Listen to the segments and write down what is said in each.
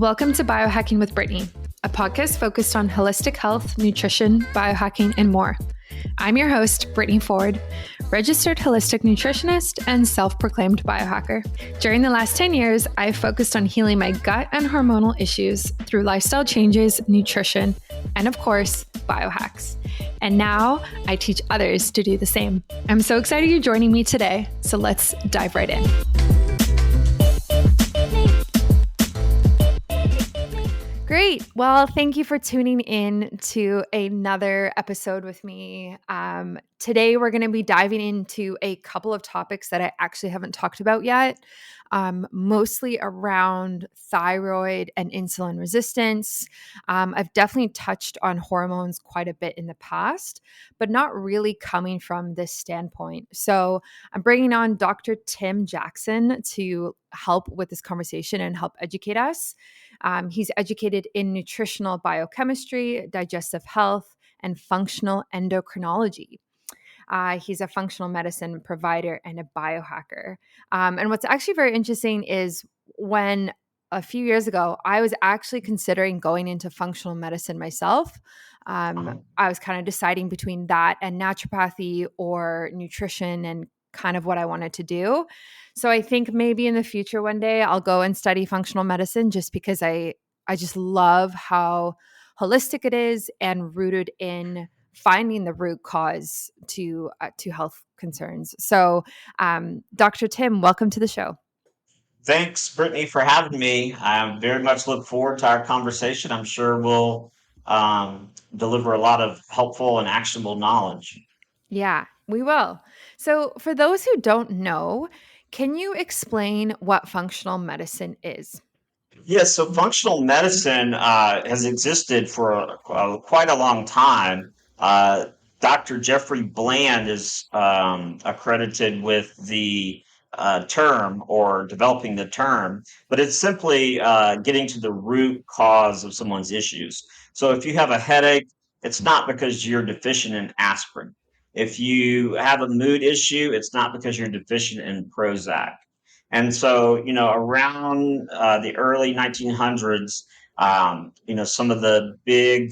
Welcome to Biohacking with Brittany, a podcast focused on holistic health, nutrition, biohacking, and more. I'm your host, Brittany Ford, registered holistic nutritionist and self-proclaimed biohacker. During the last 10 years, I've focused on healing my gut and hormonal issues through lifestyle changes, nutrition, and of course, biohacks. And now I teach others to do the same. I'm so excited you're joining me today, so let's dive right in. Great. Well, thank you for tuning in to another episode with me. Today, we're going to be diving into a couple of topics that I actually haven't talked about yet, mostly around thyroid and insulin resistance. I've definitely touched on hormones quite a bit in the past, but not really coming from this standpoint. So I'm bringing on Dr. Tim Jackson to help with this conversation and help educate us. He's educated in nutritional biochemistry, digestive health, and functional endocrinology. He's a functional medicine provider and a biohacker. And what's actually very interesting is when a few years ago, I was actually considering going into functional medicine myself. I was kind of deciding between that and naturopathy or nutrition and kind of what I wanted to do. So I think maybe in the future one day I'll go and study functional medicine just because I just love how holistic it is and rooted in finding the root cause to health concerns. So Dr. Tim, welcome to the show. Thanks, Brittany, for having me. I very much look forward to our conversation. I'm sure we'll deliver a lot of helpful and actionable knowledge. Yeah, we will. So for those who don't know, can you explain what functional medicine is? Yes, so functional medicine has existed for quite a long time. Dr. Jeffrey Bland is accredited with the term or developing the term, but it's simply getting to the root cause of someone's issues. So if you have a headache, it's not because you're deficient in aspirin. If you have a mood issue, it's not because you're deficient in Prozac. And so, around the early 1900s, some of the big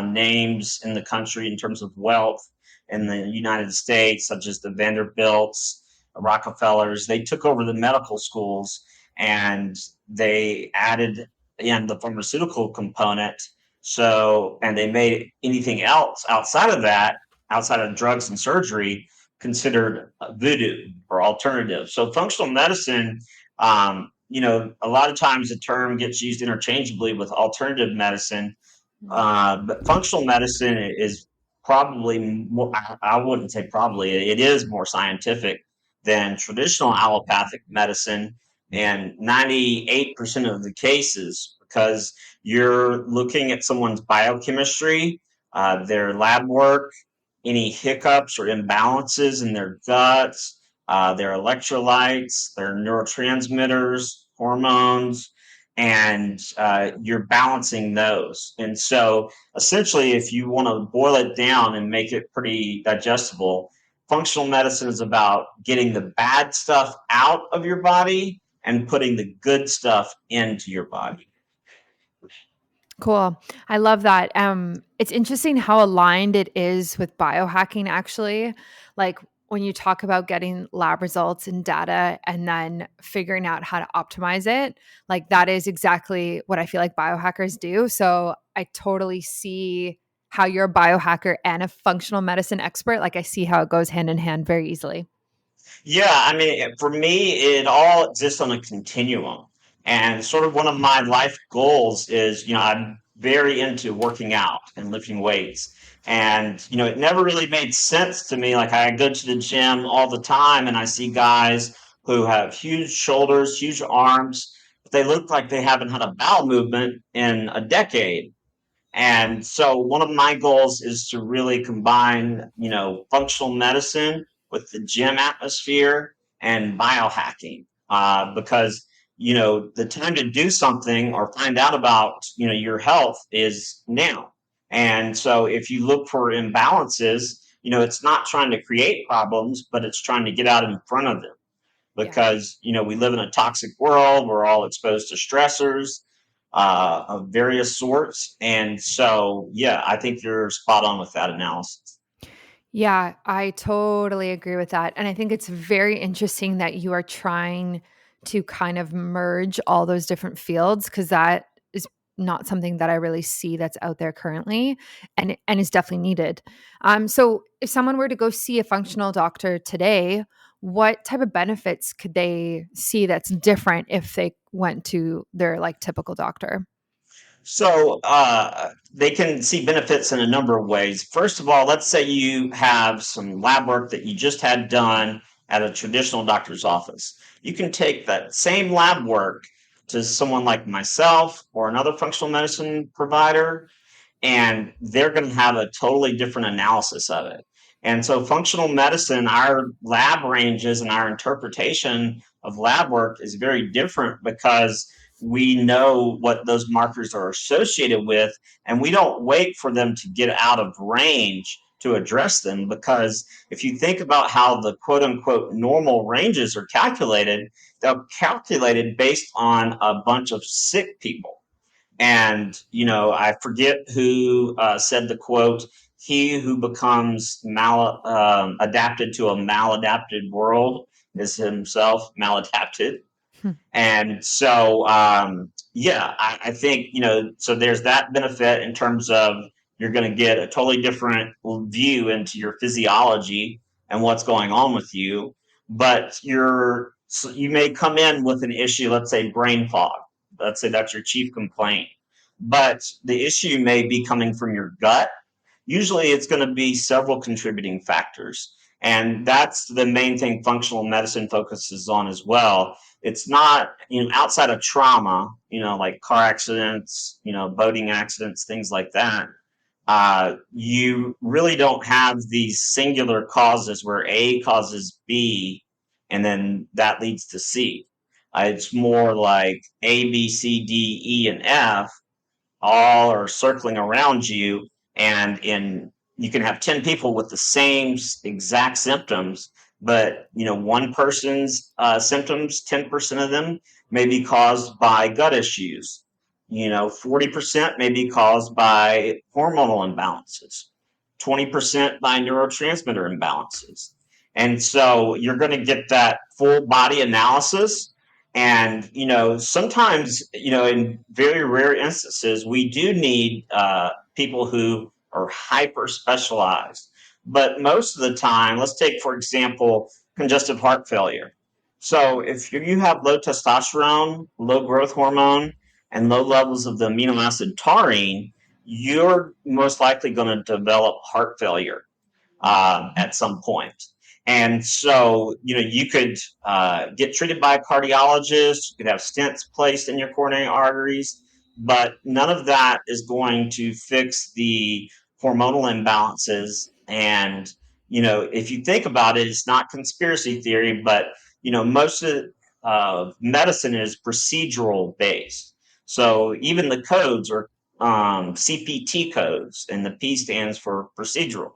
names in the country in terms of wealth in the United States, such as the Vanderbilts, Rockefellers, they took over the medical schools and they added in the pharmaceutical component. So, and they made anything else outside of that, outside of drugs and surgery, considered voodoo or alternative. So functional medicine, a lot of times the term gets used interchangeably with alternative medicine, but functional medicine is probably more, I wouldn't say probably, it is more scientific than traditional allopathic medicine in 98% of the cases, because you're looking at someone's biochemistry, their lab work, any hiccups or imbalances in their guts, their electrolytes, their neurotransmitters, hormones, and you're balancing those. And so essentially, if you want to boil it down and make it pretty digestible, functional medicine is about getting the bad stuff out of your body and putting the good stuff into your body. Cool. I love that. It's interesting how aligned it is with biohacking, actually. Like when you talk about getting lab results and data and then figuring out how to optimize it, like that is exactly what I feel like biohackers do. So I totally see how you're a biohacker and a functional medicine expert. Like I see how it goes hand in hand very easily. Yeah, I mean, for me, it all exists on a continuum. And sort of one of my life goals is, I'm very into working out and lifting weights. And, it never really made sense to me. Like, I go to the gym all the time and I see guys who have huge shoulders, huge arms, but they look like they haven't had a bowel movement in a decade. And so one of my goals is to really combine, functional medicine with the gym atmosphere and biohacking, because, the time to do something or find out about, your health is now. And so if you look for imbalances, it's not trying to create problems, but it's trying to get out in front of them Yeah. because, we live in a toxic world. We're all exposed to stressors. of various sorts. And so, yeah, I think you're spot on with that analysis. Yeah, I totally agree with that. And I think it's very interesting that you are trying to kind of merge all those different fields because that is not something that I really see that's out there currently and is definitely needed. So if someone were to go see a functional doctor today, what type of benefits could they see that's different if they went to their like typical doctor? So they can see benefits in a number of ways. First of all, let's say you have some lab work that you just had done at a traditional doctor's office. You can take that same lab work to someone like myself or another functional medicine provider, and they're going to have a totally different analysis of it. And so, functional medicine, our lab ranges and our interpretation of lab work is very different because we know what those markers are associated with, and we don't wait for them to get out of range to address them. Because if you think about how the quote unquote normal ranges are calculated, they're calculated based on a bunch of sick people. And, I forget who said the quote, he who becomes adapted to a maladapted world is himself maladapted. Hmm. And so, yeah, I think, so there's that benefit in terms of you're going to get a totally different view into your physiology and what's going on with you. But so you may come in with an issue, let's say brain fog. Let's say that's your chief complaint. But the issue may be coming from your gut. Usually it's going to be several contributing factors. And that's the main thing functional medicine focuses on as well. It's not, outside of trauma, like car accidents, boating accidents, things like that. You really don't have these singular causes where A causes B and then that leads to C. It's more like A, B, C, D, E, and F all are circling around you, and in you can have 10 people with the same exact symptoms, but one person's symptoms, 10% of them may be caused by gut issues. 40% may be caused by hormonal imbalances, 20% by neurotransmitter imbalances. And so you're going to get that full body analysis. And, sometimes, in very rare instances, we do need people who are hyper specialized. But most of the time, let's take, for example, congestive heart failure. So if you have low testosterone, low growth hormone, and low levels of the amino acid taurine, you're most likely going to develop heart failure at some point. And so, you could get treated by a cardiologist, you could have stents placed in your coronary arteries, but none of that is going to fix the hormonal imbalances. And, if you think about it, it's not conspiracy theory, but, most of medicine is procedural based. So even the codes are CPT codes, and the P stands for procedural.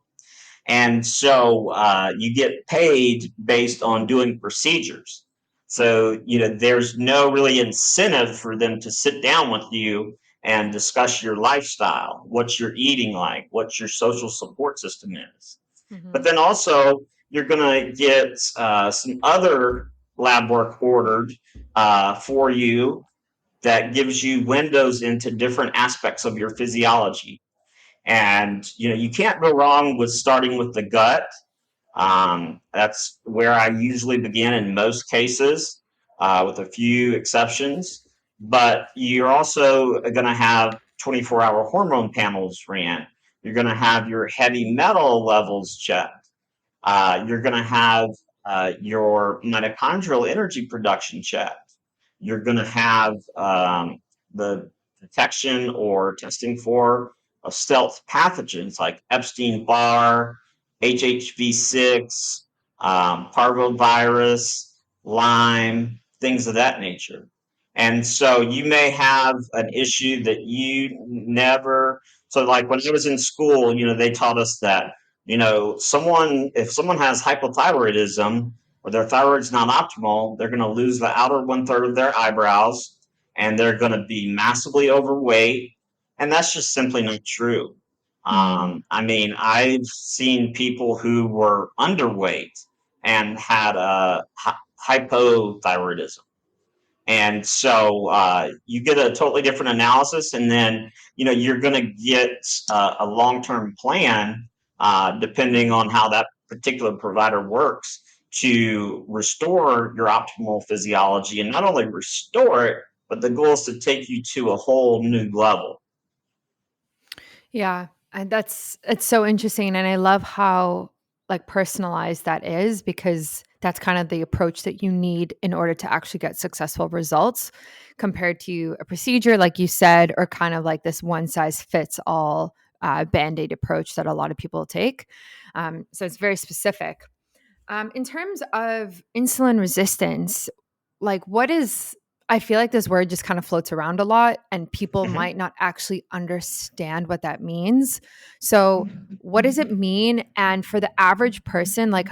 And so you get paid based on doing procedures. So, there's no really incentive for them to sit down with you and discuss your lifestyle, what you're eating like, what your social support system is. But Mhm. then also, you're going to get some other lab work ordered for you that gives you windows into different aspects of your physiology. And you can't go wrong with starting with the gut. That's where I usually begin in most cases, with a few exceptions. But you're also going to have 24-hour hormone panels ran. You're going to have your heavy metal levels checked. You're going to have your mitochondrial energy production checked. You're going to have the detection or testing for stealth pathogens like Epstein-Barr, HHV6, parvovirus, Lyme, things of that nature. And so you may have an issue that you never. So, like when I was in school, they taught us that if someone has hypothyroidism or their thyroid's not optimal, they're going to lose the outer one third of their eyebrows, and they're going to be massively overweight. And that's just simply not true. Mm. I mean, I've seen people who were underweight and had a hypothyroidism. And so you get a totally different analysis, and then you're going to get a long-term plan depending on how that particular provider works to restore your optimal physiology, and not only restore it, but the goal is to take you to a whole new level. Yeah, and it's so interesting, and I love how, like, personalized that is because that's kind of the approach that you need in order to actually get successful results compared to a procedure, like you said, or kind of like this one size fits all band-aid approach that a lot of people take. So it's very specific. In terms of insulin resistance, like what is I feel like this word just kind of floats around a lot and people Mhm. might not actually understand what that means. So, what does it mean? And for the average person, like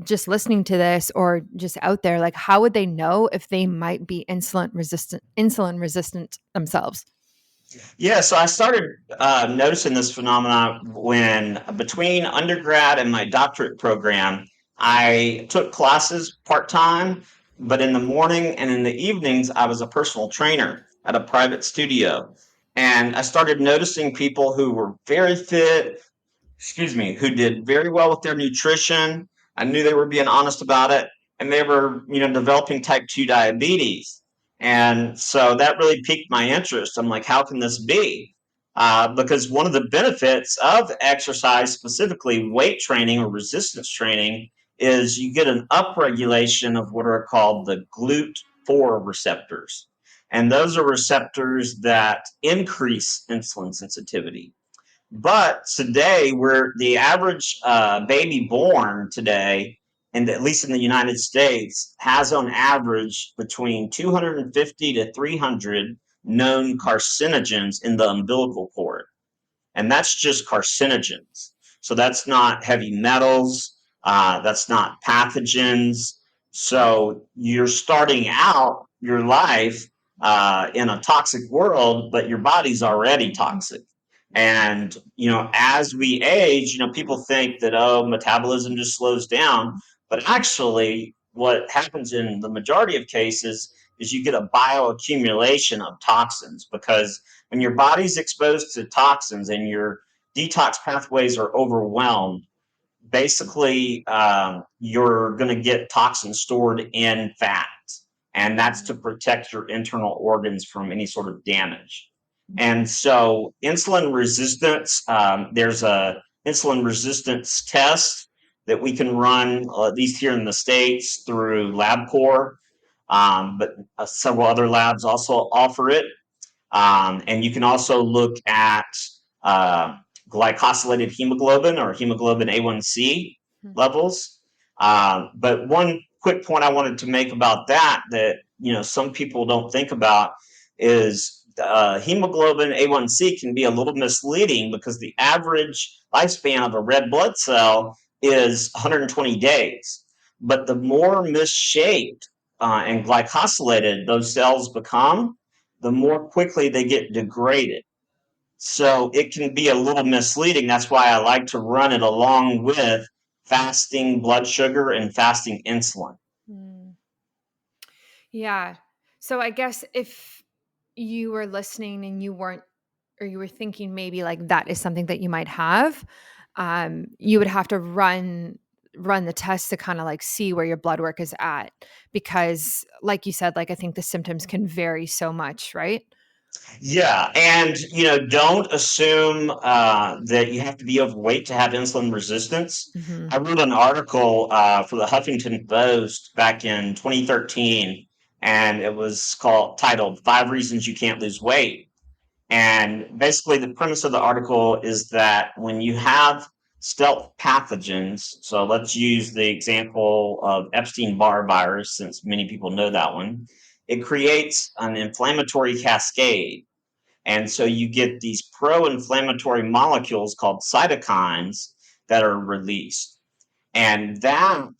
just listening to this or just out there, like how would they know if they might be insulin resistant themselves? Yeah, so I started noticing this phenomenon when, between undergrad and my doctorate program, I took classes part time, but in the morning and in the evenings, I was a personal trainer at a private studio. And I started noticing people who were very fit, who did very well with their nutrition. I knew they were being honest about it, and they were, developing type 2 diabetes. And so that really piqued my interest. I'm like, how can this be? Because one of the benefits of exercise, specifically weight training or resistance training, is you get an upregulation of what are called the GLUT4 receptors. And those are receptors that increase insulin sensitivity. But today, we're the average baby born today, and at least in the United States, has on average between 250 to 300 known carcinogens in the umbilical cord, and that's just carcinogens. So that's not heavy metals, that's not pathogens. So you're starting out your life in a toxic world, but your body's already toxic. And as we age, people think that, oh, metabolism just slows down, but actually, what happens in the majority of cases is you get a bioaccumulation of toxins, because when your body's exposed to toxins and your detox pathways are overwhelmed, basically you're going to get toxins stored in fat, and that's to protect your internal organs from any sort of damage. And so insulin resistance, there's a insulin resistance test that we can run, at least here in the States, through LabCorp, but several other labs also offer it. And you can also look at uh, glycosylated hemoglobin or hemoglobin A1C levels. But one quick point I wanted to make about that some people don't think about is hemoglobin A1C can be a little misleading, because the average lifespan of a red blood cell is 120 days. But the more misshaped and glycosylated those cells become, the more quickly they get degraded. So it can be a little misleading. That's why I like to run it along with fasting blood sugar and fasting insulin. Mm. Yeah. So I guess if you were listening and you weren't, or you were thinking maybe like that is something that you might have, you would have to run the test to kind of like see where your blood work is at, because like you said, like I think the symptoms can vary so much, right? Yeah, and don't assume that you have to be overweight to have insulin resistance. Hmm. I wrote an article for the Huffington Post back in 2013, and it was titled "Five Reasons You Can't Lose Weight." And basically, the premise of the article is that when you have stealth pathogens, so let's use the example of Epstein-Barr virus, since many people know that one, it creates an inflammatory cascade. And so you get these pro inflammatory molecules called cytokines that are released. And that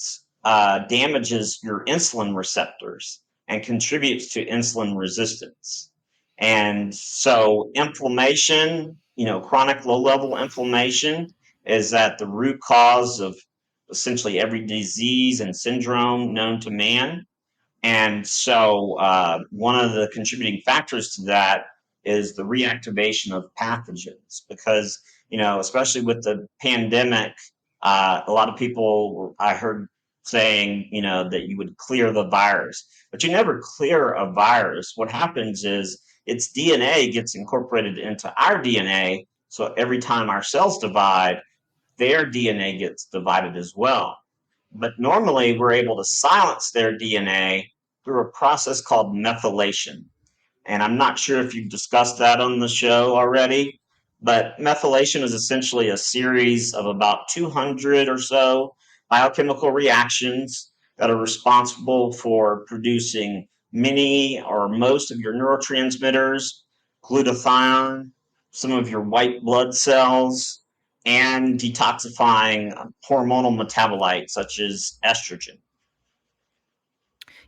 damages your insulin receptors. and contributes to insulin resistance. And so inflammation, chronic low level inflammation is at the root cause of essentially every disease and syndrome known to man. And so one of the contributing factors to that is the reactivation of pathogens because, especially with the pandemic, a lot of people I heard saying, that you would clear the virus, but you never clear a virus. What happens is its DNA gets incorporated into our DNA. So every time our cells divide, their DNA gets divided as well. But normally we're able to silence their DNA through a process called methylation. And I'm not sure if you've discussed that on the show already, but methylation is essentially a series of about 200 or so biochemical reactions that are responsible for producing many or most of your neurotransmitters, glutathione, some of your white blood cells, and detoxifying hormonal metabolites such as estrogen.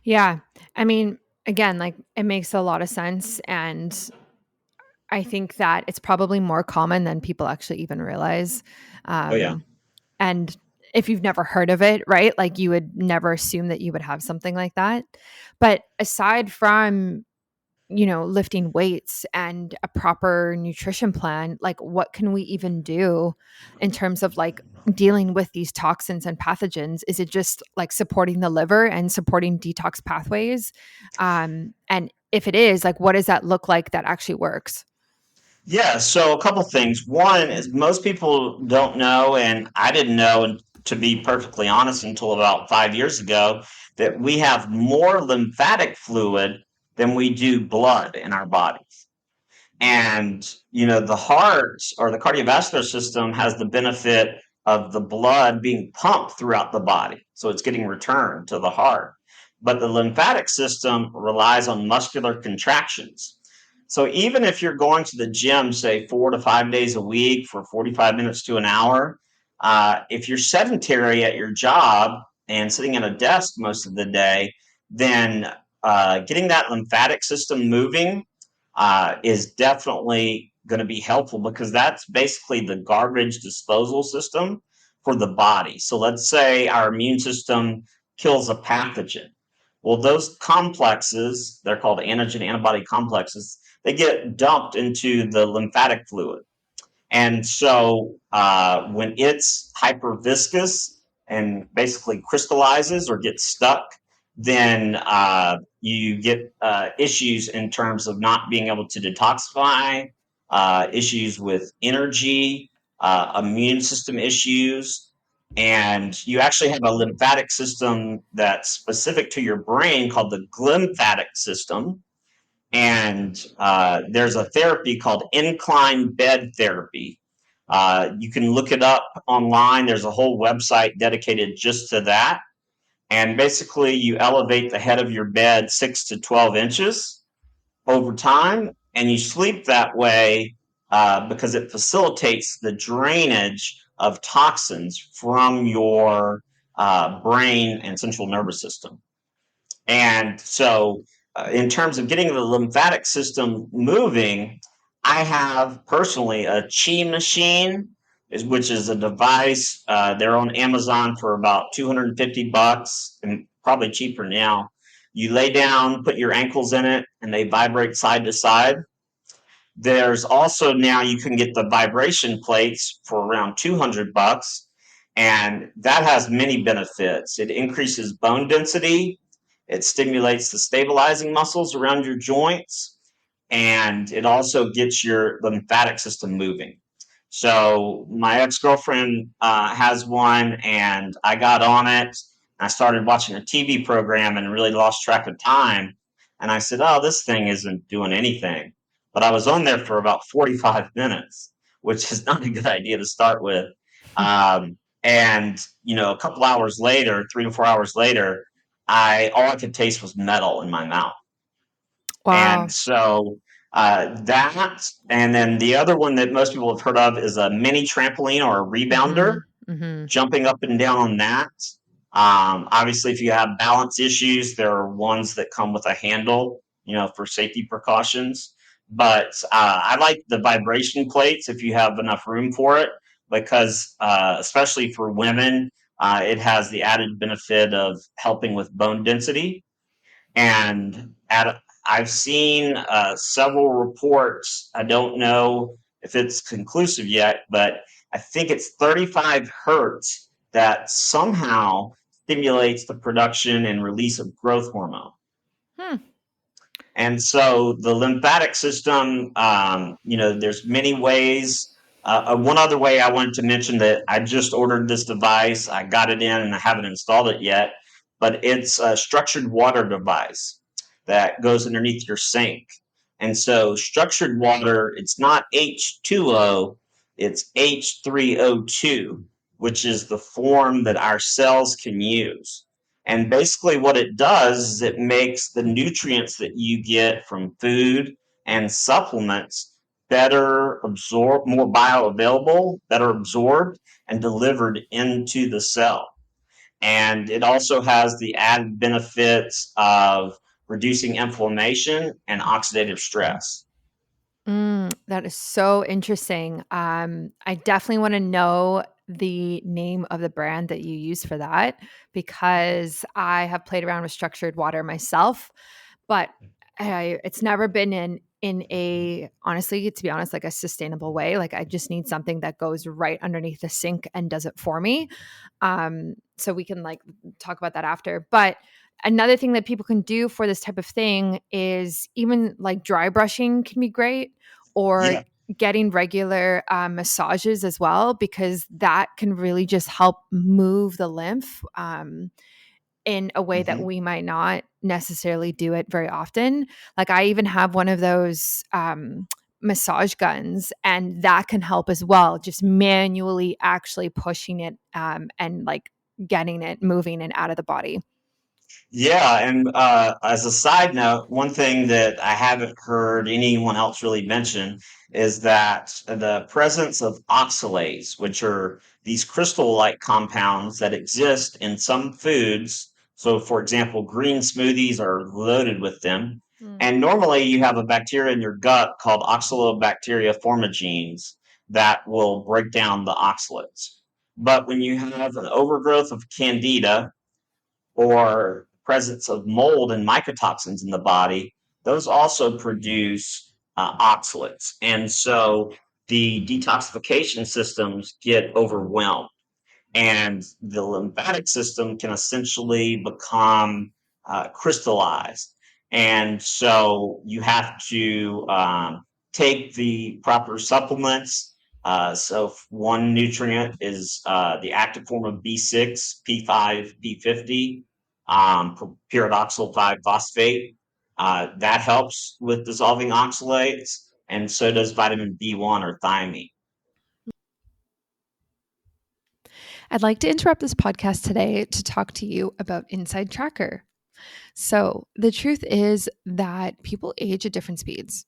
Yeah. I mean, again, like it makes a lot of sense. And I think that it's probably more common than people actually even realize. Oh, yeah. Um, and if you've never heard of it, right? Like you would never assume that you would have something like that. But aside from, lifting weights and a proper nutrition plan, like what can we even do in terms of like dealing with these toxins and pathogens? Is it just like supporting the liver and supporting detox pathways? And if it is, like, what does that look like that actually works? Yeah, so a couple things. One is most people don't know, and I didn't know, to be perfectly honest, until about 5 years ago, that we have more lymphatic fluid than we do blood in our body. And, the heart or the cardiovascular system has the benefit of the blood being pumped throughout the body. So it's getting returned to the heart. But the lymphatic system relies on muscular contractions. So even if you're going to the gym, say 4 to 5 days a week for 45 minutes to an hour, if you're sedentary at your job and sitting at a desk most of the day, then getting that lymphatic system moving is definitely going to be helpful because that's basically the garbage disposal system for the body. So let's say our immune system kills a pathogen. Well, those complexes, they're called antigen antibody complexes, they get dumped into the lymphatic fluid. And so when it's hyperviscous and basically crystallizes or gets stuck, then you get issues in terms of not being able to detoxify, issues with energy, immune system issues. And you actually have a lymphatic system that's specific to your brain called the glymphatic system. And there's a therapy called incline bed therapy. You can look it up online. There's a whole website dedicated just to that. And basically, you elevate the head of your bed 6 to 12 inches over time, and you sleep that way because it facilitates the drainage of toxins from your brain and central nervous system. And so, in terms of getting the lymphatic system moving, I have personally a chi machine, which is a device. They're on Amazon for about $250 and probably cheaper now. You lay down, put your ankles in it, and they vibrate side to side. There's also now you can get the vibration plates for around $200, and that has many benefits. It increases bone density, it stimulates the stabilizing muscles around your joints, and it also gets your lymphatic system moving. So my ex-girlfriend has one, and I got on it. I started watching a TV program and really lost track of time. And I said, "Oh, this thing isn't doing anything." But I was on there for about 45 minutes, which is not a good idea to start with. And a couple hours later, 3 to 4 hours later, I all I could taste was metal in my mouth. And Wow. so that, and then the other one that most people have heard of is a mini trampoline or a rebounder, Mhm. Mhm. jumping up and down on that. Obviously, if you have balance issues, there are ones that come with a handle, for safety precautions. But I like the vibration plates if you have enough room for it, because especially for women, it has the added benefit of helping with bone density. And I've seen several reports. I don't know if it's conclusive yet, but I think it's 35 hertz that somehow stimulates the production and release of growth hormone. Hmm. And so the lymphatic system, there's many ways. One other way I wanted to mention that I just ordered this device. I got it in and I haven't installed it yet, but it's a structured water device that goes underneath your sink. And so structured water, it's not H2O, it's H3O2, which is the form that our cells can use. And basically, what it does is it makes the nutrients that you get from food and supplements better absorbed, more bioavailable, better absorbed, and delivered into the cell. And it also has the added benefits of reducing inflammation and oxidative stress. That is so interesting. I definitely want to know the name of the brand that you use for that because I have played around with structured water myself, but it's never been in a honestly, to be honest, like a sustainable way. Like I just need something that goes right underneath the sink and does it for me. So we can like talk about that after. But another thing that people can do for this type of thing is even like dry brushing can be great, or Yeah. getting regular massages as well, because that can really just help move the lymph in a way that Mhm. we might not necessarily do it very often. Like I even have one of those massage guns, and that can help as well, just manually actually pushing it and like getting it moving and out of the body. Yeah, and as a side note, one thing that I haven't heard anyone else really mention is that the presence of oxalates, which are these crystal-like compounds that exist in some foods. So, for example, green smoothies are loaded with them. Mm. And normally you have a bacteria in your gut called Oxalobacteria formigenes that will break down the oxalates. But when you have an overgrowth of candida, or presence of mold and mycotoxins in the body, those also produce oxalates. And so the detoxification systems get overwhelmed, and the lymphatic system can essentially become crystallized. And so you have to take the proper supplements. So one nutrient is the active form of B6, P5, P50, pyridoxal 5 phosphate. That helps with dissolving oxalates, and so does vitamin B1 or thiamine. I'd like to interrupt this podcast today to talk to you about Inside Tracker. So, the truth is that people age at different speeds.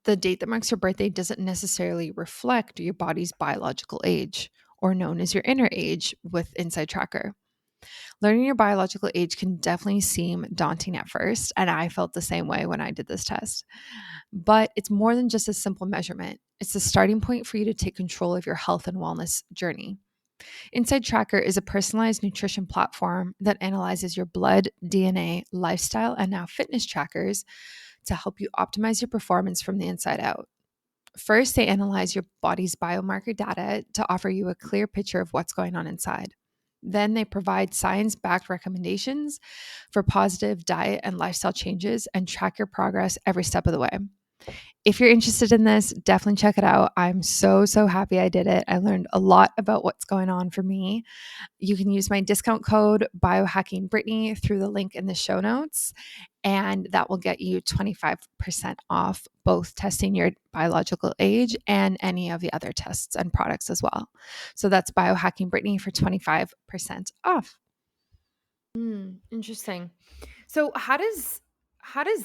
The date that marks your birthday doesn't necessarily reflect your body's biological age, or known as your inner age with Inside Tracker. Learning your biological age can definitely seem daunting at first, and I felt the same way when I did this test. But it's more than just a simple measurement, it's a starting point for you to take control of your health and wellness journey. Inside Tracker is a personalized nutrition platform that analyzes your blood, DNA, lifestyle, and now fitness trackers to help you optimize your performance from the inside out. First, they analyze your body's biomarker data to offer you a clear picture of what's going on inside. Then they provide science backed recommendations for positive diet and lifestyle changes and track your progress every step of the way. If you're interested in this, definitely check it out. I'm so happy I did it. I learned a lot about what's going on for me. You can use my discount code Biohacking Brittany through the link in the show notes, and that will get you 25% off both testing your biological age and any of the other tests and products as well. So that's Biohacking Brittany for 25% off. Interesting. So how does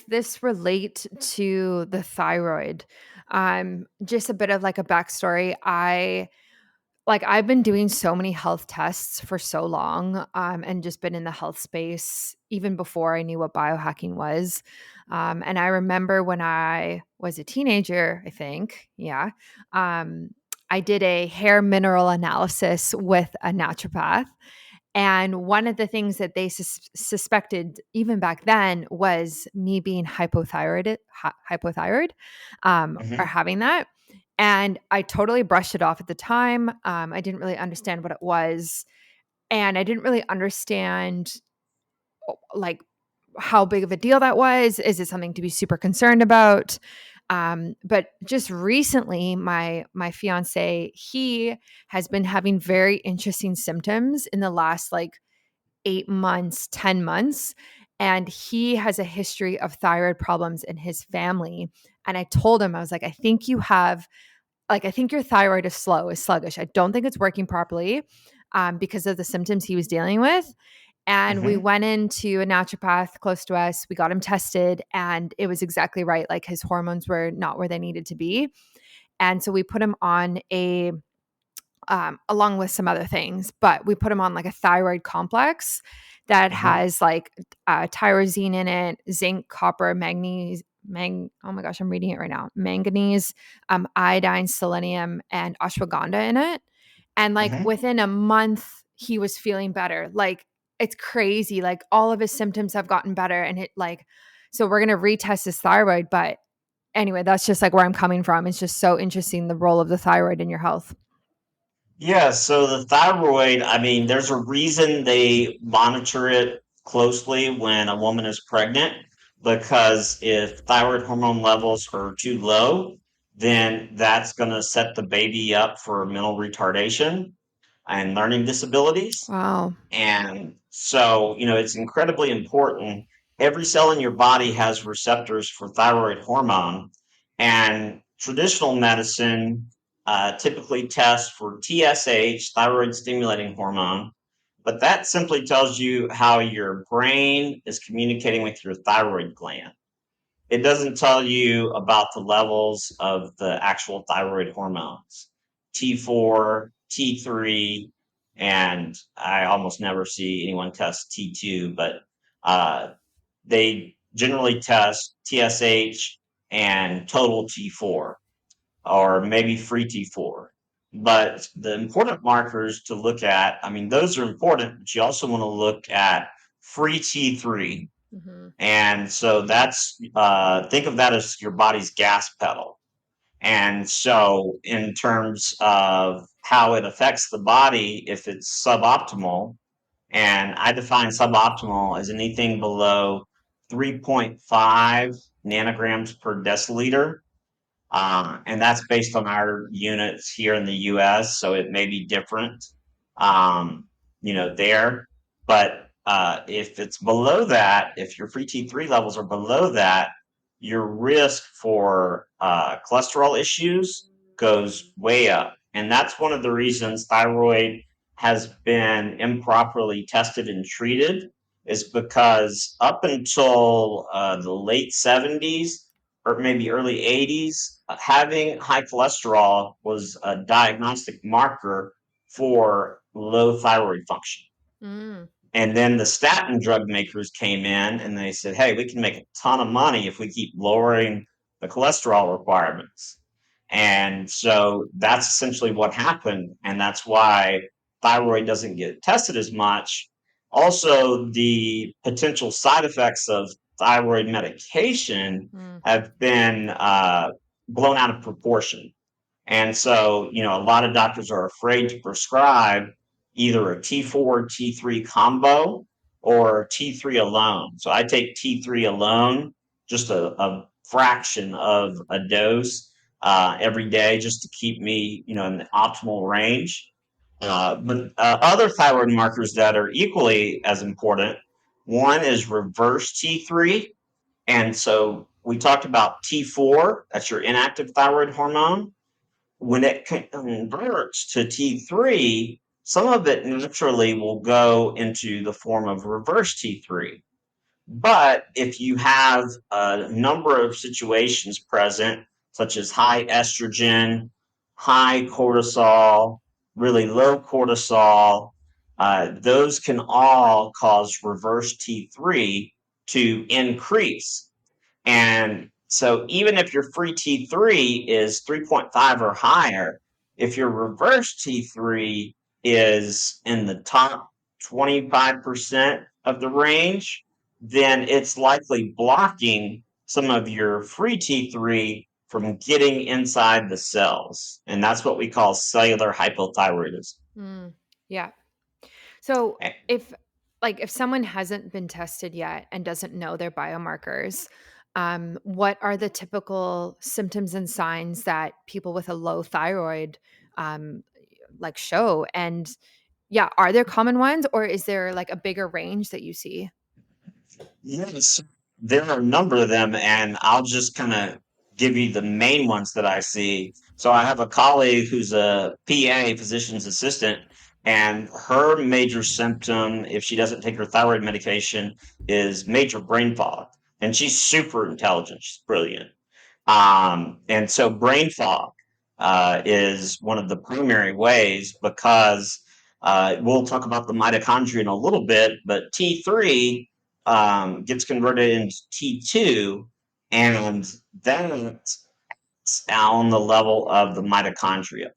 this relate to the thyroid? Just a bit of like a backstory. like I've been doing so many health tests for so long, and just been in the health space even before I knew what biohacking was. And I remember when I was a teenager, I think, yeah, um, I did a hair mineral analysis with a naturopath. And one of the things that they suspected even back then was me being hypothyroid, or Hmm. having that. And I totally brushed it off at the time. I didn't really understand what it was. And I didn't really understand like how big of a deal that was. Is it something to be super concerned about? But just recently, my fiance, he has been having very interesting symptoms in the last like 8 months, 10 months. And he has a history of thyroid problems in his family. And I told him, I was like, I think you have like I think your thyroid is sluggish. I don't think it's working properly, because of the symptoms he was dealing with. And we Hmm. went into a naturopath close to us. We got him tested, and it was exactly right. Like his hormones were not where they needed to be. And so we put him on along with some other things, but we put him on like a thyroid complex that Hmm. has like tyrosine in it, zinc, copper, manganese, oh my gosh, I'm reading it right now. Manganese, iodine, selenium, and ashwagandha in it. And like Hmm. within a month, he was feeling better. Like it's crazy. Like all of his symptoms have gotten better. And it like, so we're going to retest his thyroid. But anyway, that's just like where I'm coming from. It's just so interesting the role of the thyroid in your health. Yeah, so the thyroid, I mean, there's a reason they monitor it closely when a woman is pregnant, because if thyroid hormone levels are too low, then that's going to set the baby up for mental retardation and learning disabilities. Wow. And so, it's incredibly important. Every cell in your body has receptors for thyroid hormone, and traditional medicine typically tests for TSH, thyroid stimulating hormone, but that simply tells you how your brain is communicating with your thyroid gland. It doesn't tell you about the levels of the actual thyroid hormones, T4, T3, and I almost never see anyone test T2, but uh, they generally test TSH and total T4, or maybe free T4. But the important markers to look at, I mean, those are important, but you also want to look at free T3. Mhm. And so think of that as your body's gas pedal. And so, in terms of how it affects the body, if it's suboptimal, and I define suboptimal as anything below 3.5 nanograms per deciliter, and that's based on our units here in the US, so it may be different, there. But if it's below that, if your free T3 levels are below that, your risk for cholesterol issues goes way up. And that's one of the reasons thyroid has been improperly tested and treated, is because up until the late 70s, or maybe early 80s, having high cholesterol was a diagnostic marker for low thyroid function. Mm. And then the statin drug makers came in and they said, hey, we can make a ton of money if we keep lowering the cholesterol requirements. And so that's essentially what happened. And that's why thyroid doesn't get tested as much. Also, the potential side effects of thyroid medication Mm. have been blown out of proportion. And so, a lot of doctors are afraid to prescribe either a T4, T3 combo or T3 alone. So I take T3 alone, just a fraction of a dose every day, just to keep me, in the optimal range. But other thyroid markers that are equally as important, one is reverse T3. And so we talked about T4, that's your inactive thyroid hormone. When it converts to T3, some of it naturally will go into the form of reverse T3. But if you have a number of situations present, such as high estrogen, high cortisol, really low cortisol, those can all cause reverse T3 to increase. And so even if your free T3 is 3.5 or higher, if your reverse T3 is in the top 25% of the range, then it's likely blocking some of your free T3 from getting inside the cells. And that's what we call cellular hypothyroidism. Mm, yeah. So if someone hasn't been tested yet and doesn't know their biomarkers, what are the typical symptoms and signs that people with a low thyroid um, show? And yeah, are there common ones, or is there like a bigger range that you see? Yes, there are a number of them, and I'll just kind of give you the main ones that I see. So I have a colleague who's a PA, physician's assistant, and her major symptom, if she doesn't take her thyroid medication, is major brain fog. And she's super intelligent. She's brilliant. And so brain fog is one of the primary ways because we'll talk about the mitochondria in a little bit, but T3 gets converted into T2, and that's on the level of the mitochondria.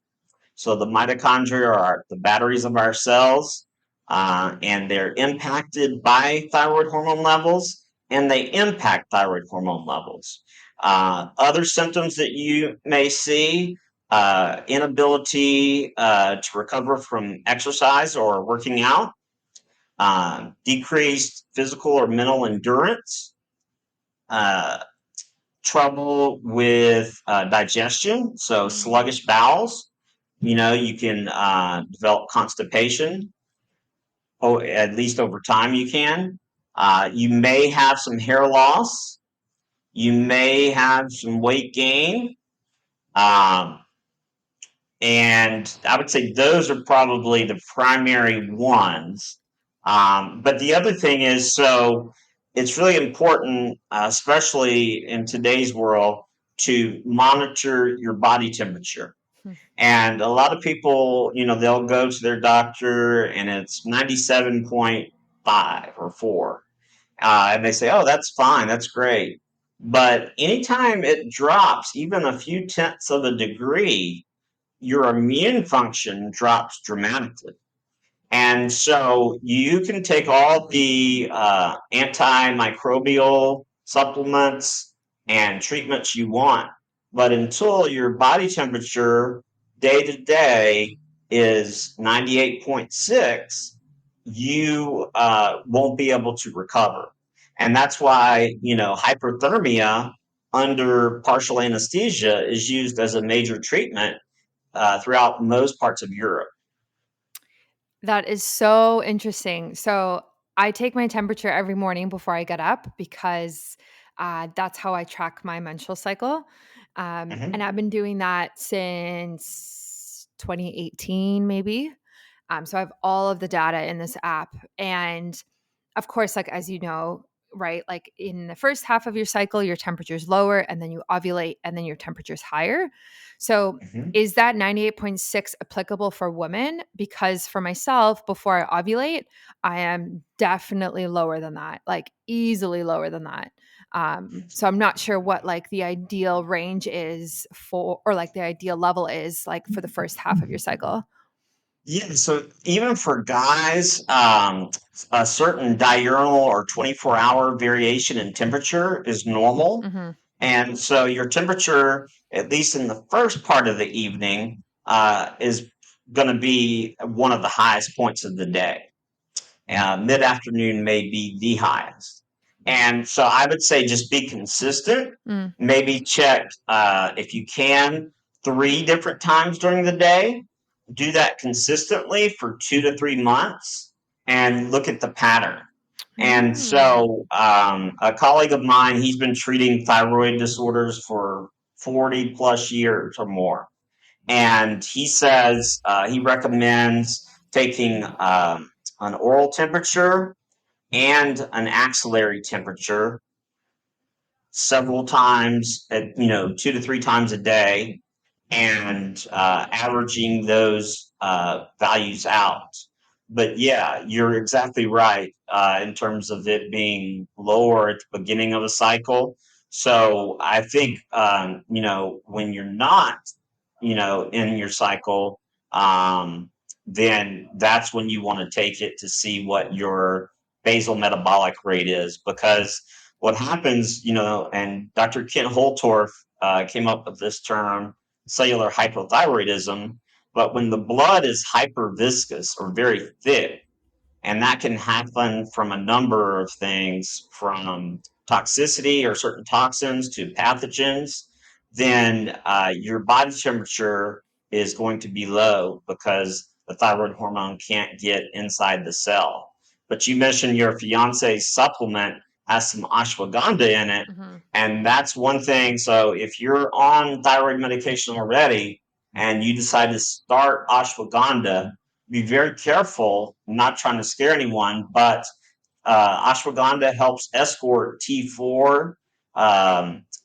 So the mitochondria are the batteries of our cells, and they're impacted by thyroid hormone levels, and they impact thyroid hormone levels. Other symptoms that you may see, inability to recover from exercise or working out, decreased physical or mental endurance, uh, trouble with digestion, so Mm. sluggish bowels. You can develop constipation, or at least over time you can. You may have some hair loss. You may have some weight gain. Um, and I would say those are probably the primary ones. But the other thing is, so it's really important, especially in today's world, to monitor your body temperature. Hmm. And a lot of people, they'll go to their doctor and it's 97.5 or 4. And they say, oh, that's fine, that's great. But anytime it drops even a few tenths of a degree, your immune function drops dramatically. And so you can take all the antimicrobial supplements and treatments you want, but until your body temperature day to day is 98.6, you won't be able to recover. And that's why, hyperthermia under partial anesthesia is used as a major treatment throughout most parts of Europe. That is so interesting. So I take my temperature every morning before I get up because that's how I track my menstrual cycle. And Mhm. I've been doing that since 2018, maybe. So I have all of the data in this app. And of course, like as you know, right, like in the first half of your cycle, your temperature is lower and then you ovulate and then your temperature is higher. So Mhm. is that 98.6 applicable for women? Because for myself, before I ovulate, I am definitely lower than that, like easily lower than that. So I'm not sure what like the ideal range is for, or like the ideal level is like for the first half of your cycle. Yeah, so even for guys, a certain diurnal or 24-hour variation in temperature is normal. Hmm. And so your temperature, at least in the first part of the evening, is going to be one of the highest points of the day. Mid afternoon may be the highest. And so I would say just be consistent. Mm. Maybe check, if you can, 3 different times during the day. Do that consistently for 2 to 3 months and look at the pattern. And Mm. so, a colleague of mine, he's been treating thyroid disorders for 40 plus years or more. And he says he recommends taking an oral temperature and an axillary temperature several times at 2 to 3 times a day, and averaging those values out. But yeah, you're exactly right in terms of it being lower at the beginning of a cycle. So I think, when you're not, in your cycle, um, then that's when you want to take it to see what your basal metabolic rate is. Because what happens, and Dr. Kent Holtorf came up with this term, cellular hypothyroidism, but when the blood is hyperviscous or very thick, and that can happen from a number of things, from toxicity or certain toxins to pathogens, then your body temperature is going to be low because the thyroid hormone can't get inside the cell. But you mentioned your fiance's supplement has some ashwagandha in it. Mhm. And that's one thing. So if you're on thyroid medication already and you decide to start ashwagandha, be very careful, not trying to scare anyone, but ashwagandha helps escort T4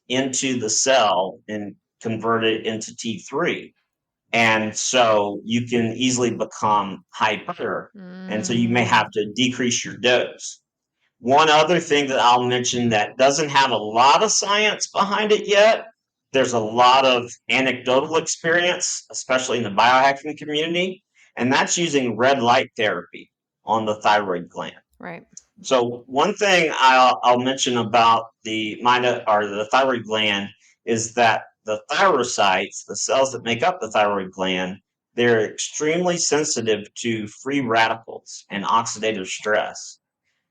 into the cell and convert it into T3. And so you can easily become hyper. And so you may Mm. have to decrease your dose. One other thing that I'll mention that doesn't have a lot of science behind it yet, there's a lot of anecdotal experience, especially in the biohacking community, and that's using red light therapy on the thyroid gland. Right. So one thing I'll mention about the thyroid gland is that the thyrocytes, the cells that make up the thyroid gland, they're extremely sensitive to free radicals and oxidative stress.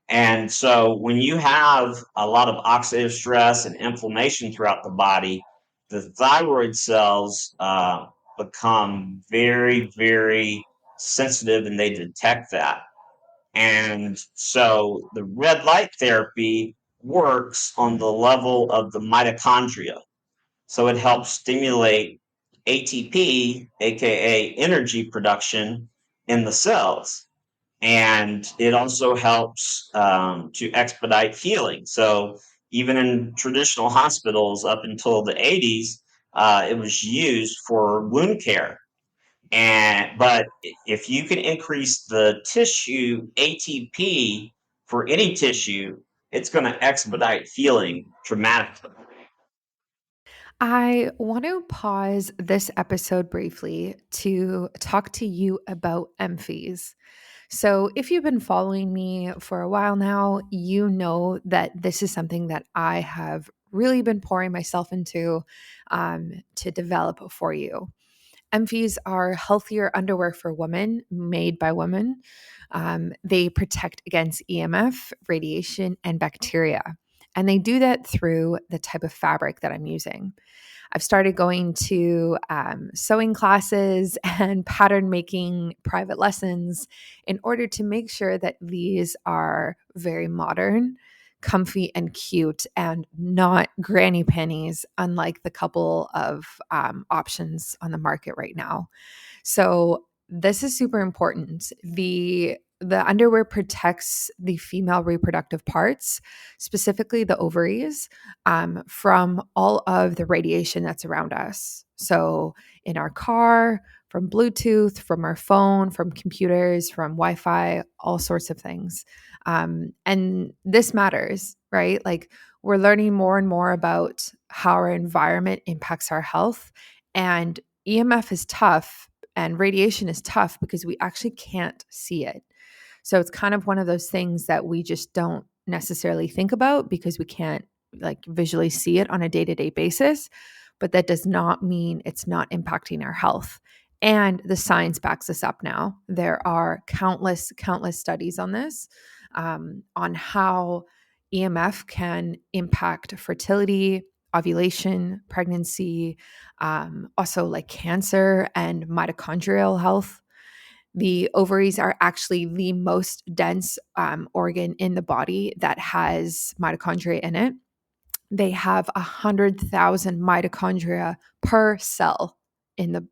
And so when you have a lot of oxidative stress and inflammation throughout the body, the thyroid cells become very, very sensitive and they detect that. And so the red light therapy works on the level of the mitochondria. So it helps stimulate ATP, aka energy production, in the cells, and it also helps to expedite healing. So even in traditional hospitals up until the 80s, it was used for wound care. And but if you can increase the tissue ATP for any tissue, it's going to expedite healing dramatically. I want to pause this episode briefly to talk to you about emphies. So, if you've been following me for a while now, you know that this is something that I have really been pouring myself into to develop for you. Emphies are healthier underwear for women made by women. They protect against EMF, radiation, and bacteria. And they do that through the type of fabric that I'm using. I've started going to sewing classes and pattern making private lessons in order to make sure that these are very modern, comfy, and cute, and not granny panties, unlike the couple of options on the market right now. So this is super important. The underwear protects the female reproductive parts, specifically the ovaries, from all of the radiation that's around us. So in our car, from Bluetooth, from our phone, from computers, from Wi-Fi, all sorts of things. And this matters, right? Like we're learning more and more about how our environment impacts our health, and EMF is tough and radiation is tough because we actually can't see it. So it's kind of one of those things that we just don't necessarily think about because we can't like visually see it on a day-to-day basis, but that does not mean it's not impacting our health. And the science backs this up now. There are countless studies on this, on how EMF can impact fertility, ovulation, pregnancy, also like cancer and mitochondrial health. The ovaries are actually the most dense organ in the body that has mitochondria in it. They have 100,000 mitochondria per cell in the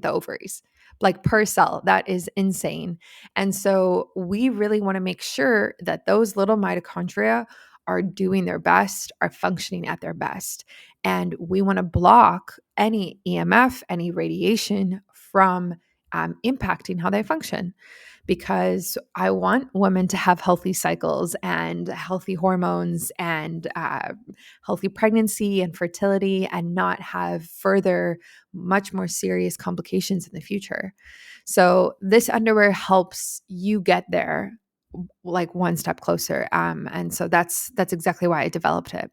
ovaries, like per cell. That is insane. And so we really want to make sure that those little mitochondria are doing their best, are functioning at their best. And we want to block any EMF, any radiation from impacting how they function, because I want women to have healthy cycles and healthy hormones and healthy pregnancy and fertility, and not have further, much more serious complications in the future. So, this underwear helps you get there like one step closer. And so that's exactly why I developed it.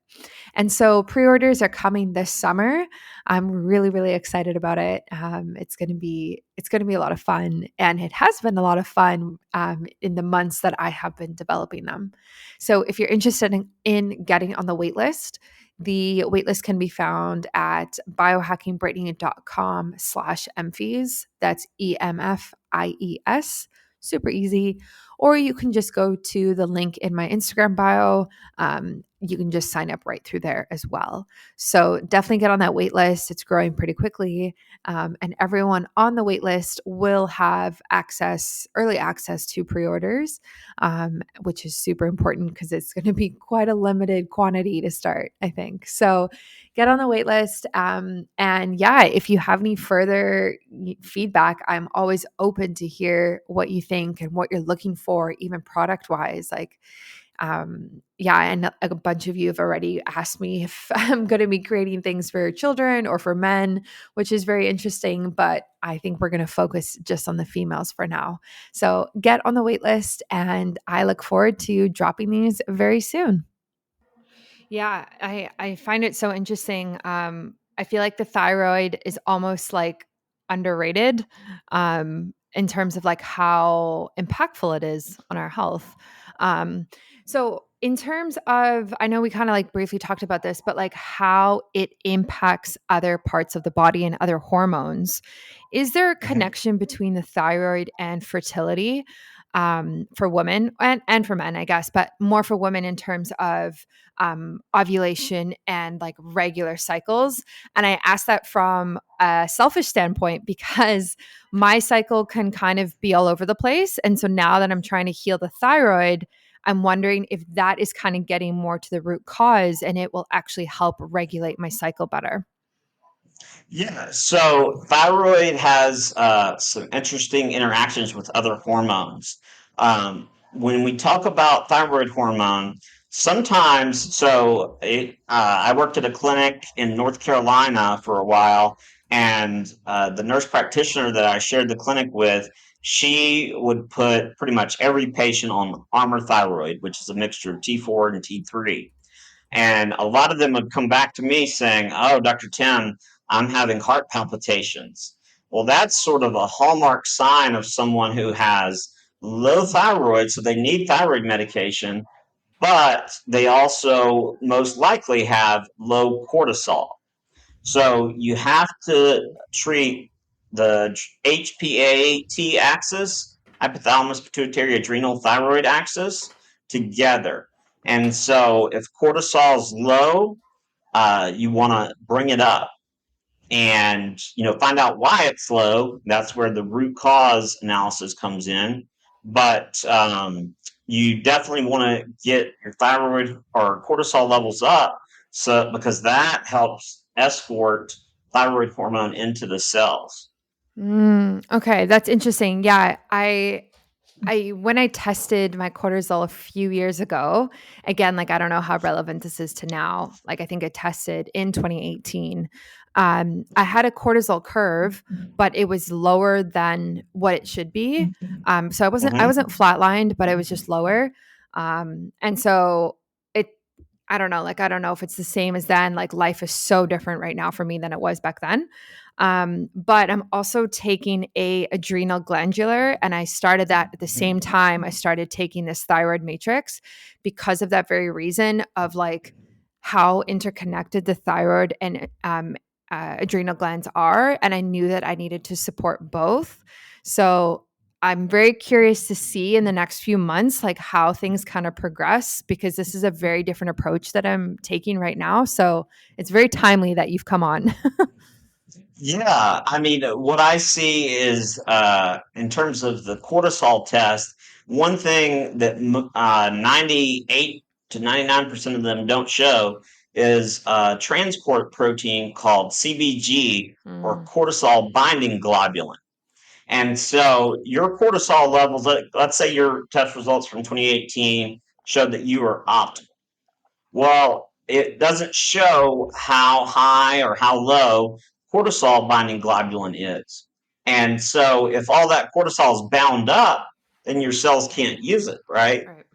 And so pre-orders are coming this summer. I'm really, really excited about it. It's gonna be a lot of fun, and it has been a lot of fun in the months that I have been developing them. So if you're interested in getting on the wait list can be found at biohackingbrittany.com/emfies. That's EMFIES. Super easy. Or you can just go to the link in my Instagram bio. You can just sign up right through there as well. So definitely get on that wait list. It's growing pretty quickly. And everyone on the wait list will have early access to pre orders, which is super important because it's going to be quite a limited quantity to start, I think. So get on the wait list. And yeah, if you have any further feedback, I'm always open to hear what you think and what you're looking for, even product wise. Yeah, and a bunch of you have already asked me if I'm going to be creating things for children or for men, which is very interesting. But I think we're going to focus just on the females for now. So get on the wait list, and I look forward to dropping these very soon. Yeah, I find it so interesting. I feel like the thyroid is almost like underrated in terms of like how impactful it is on our health. So in terms of, I know we kind of like briefly talked about this, but like how it impacts other parts of the body and other hormones. Is there a Mhm. connection between the thyroid and fertility for women and for men, I guess, but more for women in terms of ovulation and like regular cycles? And I ask that from a selfish standpoint because my cycle can kind of be all over the place. And so now that I'm trying to heal the thyroid, I'm wondering if that is kind of getting more to the root cause and it will actually help regulate my cycle better. Yeah, so thyroid has some interesting interactions with other hormones. When we talk about thyroid hormone, sometimes, I worked at a clinic in North Carolina for a while, and the nurse practitioner that I shared the clinic with, she would put pretty much every patient on Armour thyroid, which is a mixture of T4 and T3. And a lot of them would come back to me saying, "Oh, Dr. Tim, I'm having heart palpitations." Well, that's sort of a hallmark sign of someone who has low thyroid, so they need thyroid medication, but they also most likely have low cortisol. So you have to treat the HPA-T axis, hypothalamus pituitary adrenal thyroid axis, together. And so if cortisol is low, you want to bring it up and find out why it's low. That's where the root cause analysis comes in. But you definitely want to get your thyroid or cortisol levels up, so because that helps escort thyroid hormone into the cells. Okay, that's interesting. Yeah, I when I tested my cortisol a few years ago, again, like I don't know how relevant this is to now. Like I think I tested in 2018. I had a cortisol curve, but it was lower than what it should be. So I wasn't Hmm. flatlined, but it was just lower. And so it I don't know, like I don't know if it's the same as then. Like life is so different right now for me than it was back then. But I'm also taking a adrenal glandular, and I started that at the same time I started taking this thyroid matrix because of that very reason of like how interconnected the thyroid and adrenal glands are, and I knew that I needed to support both. So I'm very curious to see in the next few months like how things kind of progress, because this is a very different approach that I'm taking right now. So it's very timely that you've come on. Yeah, I mean, what I see is in terms of the cortisol test, one thing that 98 to 99% of them don't show is a transport protein called CBG, or Mm. cortisol binding globulin. And so your cortisol levels, let's say your test results from 2018 showed that you were optimal. Well, it doesn't show how high or how low cortisol binding globulin is. And so if all that cortisol is bound up, then your cells can't use it, right? Right.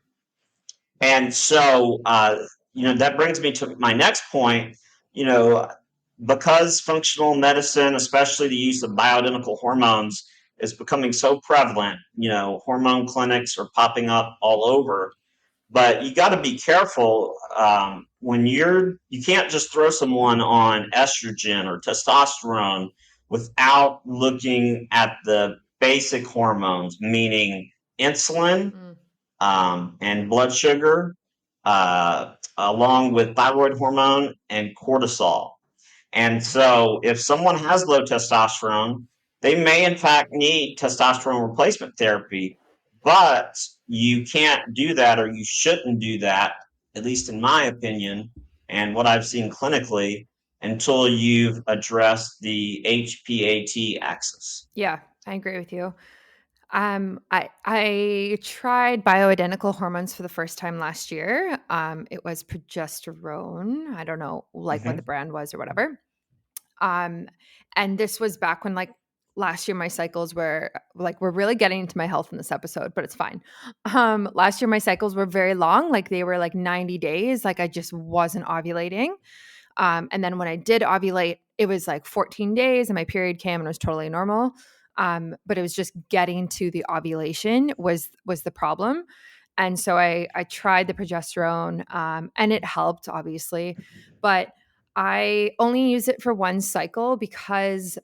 And so, that brings me to my next point. You know, because functional medicine, especially the use of bioidentical hormones, is becoming so prevalent, hormone clinics are popping up all over. But you got to be careful when you can't just throw someone on estrogen or testosterone without looking at the basic hormones, meaning insulin Mm. and blood sugar, along with thyroid hormone and cortisol. And so, if someone has low testosterone, they may in fact need testosterone replacement therapy, but you can't do that, or you shouldn't do that, at least in my opinion, and what I've seen clinically, until you've addressed the HPAT axis. Yeah, I agree with you. I tried bioidentical hormones for the first time last year. It was progesterone. I don't know, like what the Mm-hmm. brand was or whatever. Um, and this was back when like last year my cycles were like we're really getting into my health in this episode, but it's fine. Last year my cycles were very long, like they were like 90 days, like I just wasn't ovulating. And then when I did ovulate, it was like 14 days and my period came and it was totally normal. But it was just getting to the ovulation was the problem. And so I tried the progesterone and it helped obviously, but I only use it for one cycle because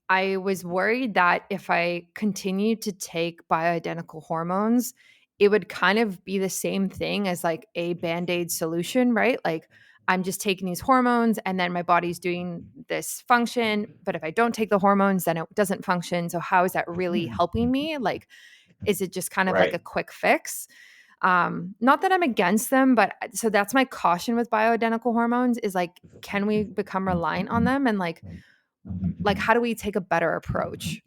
I was worried that if I continued to take bioidentical hormones, it would kind of be the same thing as like a band aid solution, right? Like I'm just taking these hormones and then my body's doing this function. But if I don't take the hormones, then it doesn't function. So, how is that really helping me? Like, is it just kind of like a Right. quick fix? Not that I'm against them, but so that's my caution with bioidentical hormones is like, can we become reliant on them? And like how do we take a better approach?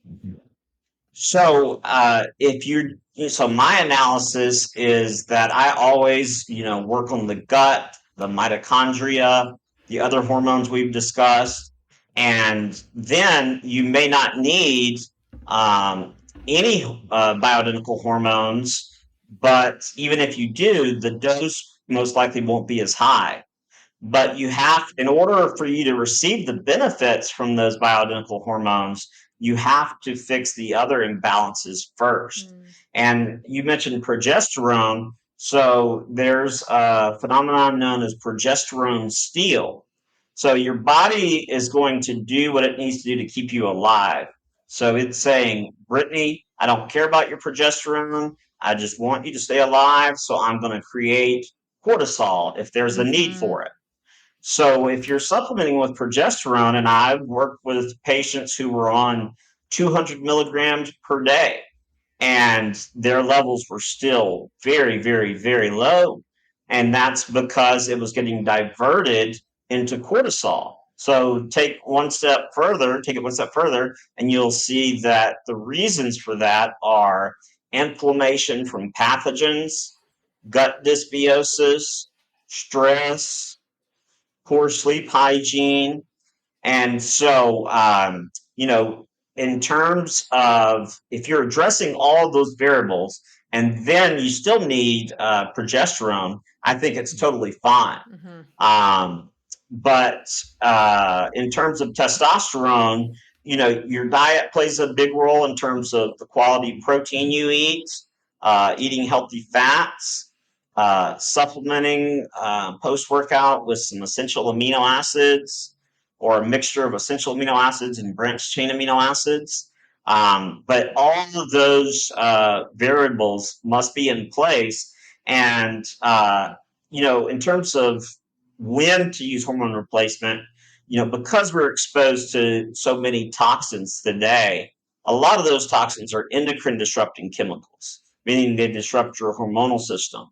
So, so my analysis is that I always, work on the gut, the mitochondria, the other hormones we've discussed, and then you may not need um, any bioidentical hormones, but even if you do, the dose most likely won't be as high. But in order for you to receive the benefits from those bioidentical hormones, you have to fix the other imbalances first. Mm. And you mentioned progesterone. So there's a phenomenon known as progesterone steal. So your body is going to do what it needs to do to keep you alive. So it's saying, Brittany, I don't care about your progesterone. I just want you to stay alive. So I'm going to create cortisol if there's a need Mhm. for it. So if you're supplementing with progesterone, and I've worked with patients who were on 200 milligrams per day, and their levels were still very, very, very low. And that's because it was getting diverted into cortisol. So take it one step further, and you'll see that the reasons for that are inflammation from pathogens, gut dysbiosis, stress, poor sleep hygiene. And so, in terms of if you're addressing all of those variables and then you still need progesterone, I think it's totally fine. Mhm. Um, but in terms of testosterone, your diet plays a big role in terms of the quality protein you eat, eating healthy fats, supplementing post workout with some essential amino acids or a mixture of essential amino acids and branched chain amino acids. But all of those variables must be in place. And, in terms of when to use hormone replacement, because we're exposed to so many toxins today, a lot of those toxins are endocrine disrupting chemicals, meaning they disrupt your hormonal system.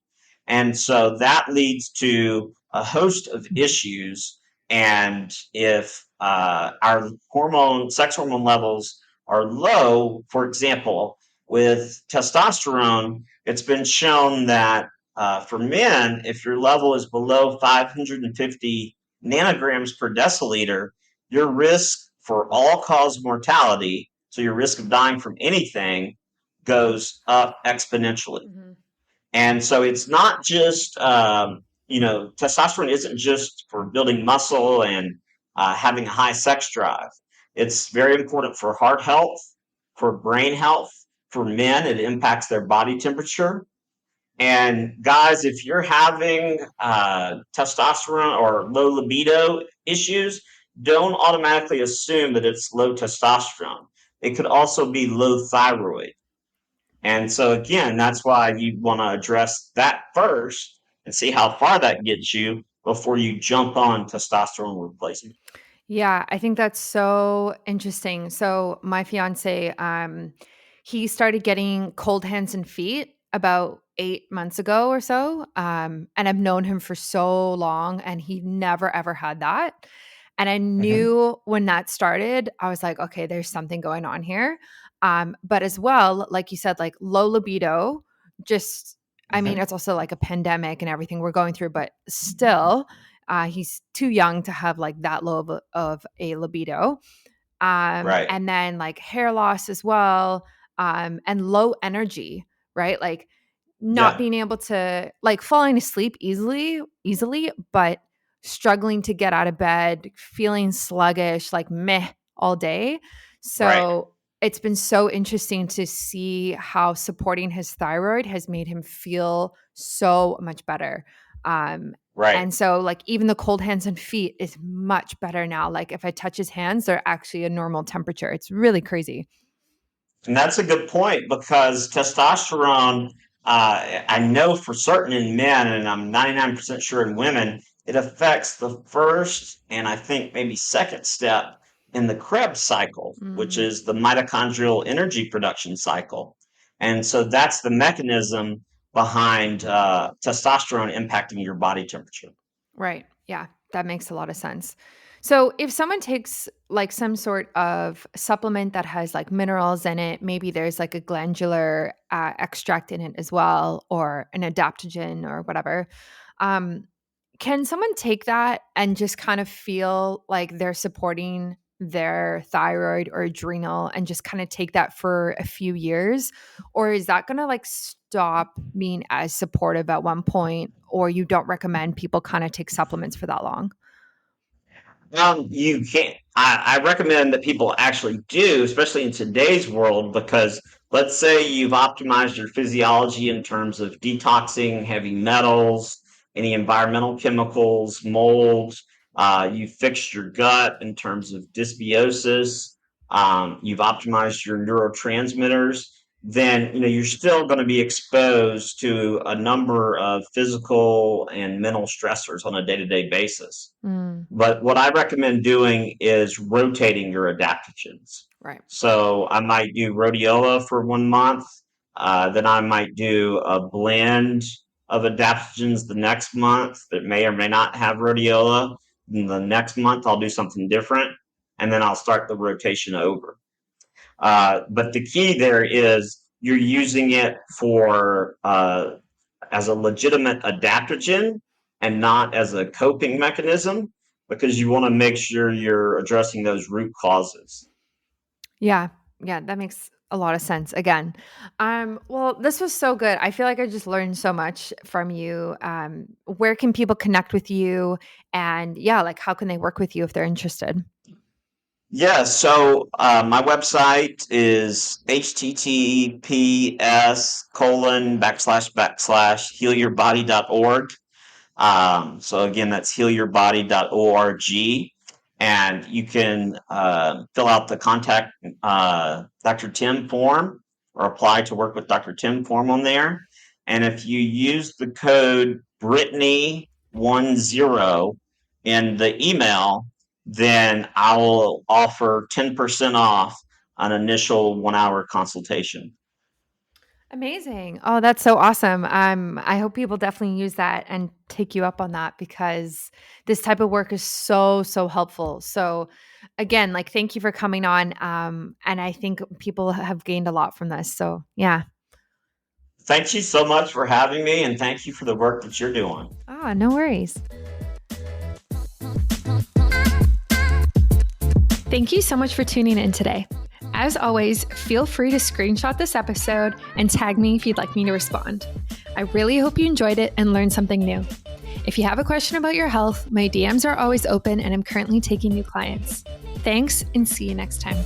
And so that leads to a host of issues. And if our sex hormone levels are low, for example, with testosterone, it's been shown that for men, if your level is below 550 nanograms per deciliter, your risk for all cause mortality, so your risk of dying from anything, goes up exponentially. Mhm. And so it's not just, testosterone isn't just for building muscle and having a high sex drive. It's very important for heart health, for brain health. For men, it impacts their body temperature. And guys, if you're having testosterone or low libido issues, don't automatically assume that it's low testosterone. It could also be low thyroid. And so again, that's why you want to address that first and see how far that gets you before you jump on testosterone replacement. Yeah, I think that's so interesting. So my fiance, he started getting cold hands and feet about 8 months ago or so. And I've known him for so long, and he never ever had that. And I Mm-hmm. knew when that started, I was like, okay, there's something going on here. But as well, like you said, like low libido, just I mean, Mm-hmm. it's also like a pandemic and everything we're going through, but still, he's too young to have like that low of a libido. Right. And then like hair loss as well, and low energy, right? Like not Yeah. being able to like falling asleep easily, but struggling to get out of bed, feeling sluggish, like meh all day. Right. So it's been so interesting to see how supporting his thyroid has made him feel so much better. Um, Right. and so, like, even the cold hands and feet is much better now. Like, if I touch his hands, they're actually a normal temperature. It's really crazy. And that's a good point because testosterone, I know for certain in men, and I'm 99% sure in women, it affects the first and I think maybe second step in the Krebs cycle, which Mm, is the mitochondrial energy production cycle. And so that's the mechanism behind testosterone impacting your body temperature. right. Yeah, that makes a lot of sense. So, if someone takes like some sort of supplement that has like minerals in it, maybe there's like a glandular extract in it as well, or an adaptogen or whatever. Um, Can someone take that and just kind of feel like they're supporting their thyroid or adrenal and just kind of take that for a few years? Or is that going to like stop being as supportive at one point? Or you don't recommend people kind of take supplements for that long? You can't. I recommend that people actually do, especially in today's world, because let's say you've optimized your physiology in terms of detoxing heavy metals, any environmental chemicals, mold. You fixed your gut in terms of dysbiosis. You've optimized your neurotransmitters. Then you're still going to be exposed to a number of physical and mental stressors on a day-to-day basis. Mm, But what I recommend doing is rotating your adaptogens. right. So I might do rhodiola for 1 month, then I might do a blend of adaptogens the next month that may or may not have rhodiola. And the next month I'll do something different, and then I'll start the rotation over. But the key there is you're using it for as a legitimate adaptogen and not as a coping mechanism because you want to make sure you're addressing those root causes. Yeah. Yeah, that makes a lot of sense. Again, well, this was so good. I feel like I just learned so much from you. Where can people connect with you? And yeah, like how can they work with you if they're interested? Yeah, so my website is https:// healyourbody.org. So again, that's healyourbody.org. And you can fill out the contact Dr. Tim form or apply to work with Dr. Tim form on there. And if you use the code Brittany10 in the email, then I will offer 10% off an initial 1 hour consultation. Amazing. Oh, that's so awesome. I hope people definitely use that and take you up on that because this type of work is so, so helpful. So again, like thank you for coming on. And I think people have gained a lot from this. So yeah. Thank you so much for having me, and thank you for the work that you're doing. Ah, no worries. Thank you so much for tuning in today. As always, feel free to screenshot this episode and tag me if you'd like me to respond. I really hope you enjoyed it and learned something new. If you have a question about your health, my DMs are always open and I'm currently taking new clients. Thanks and see you next time.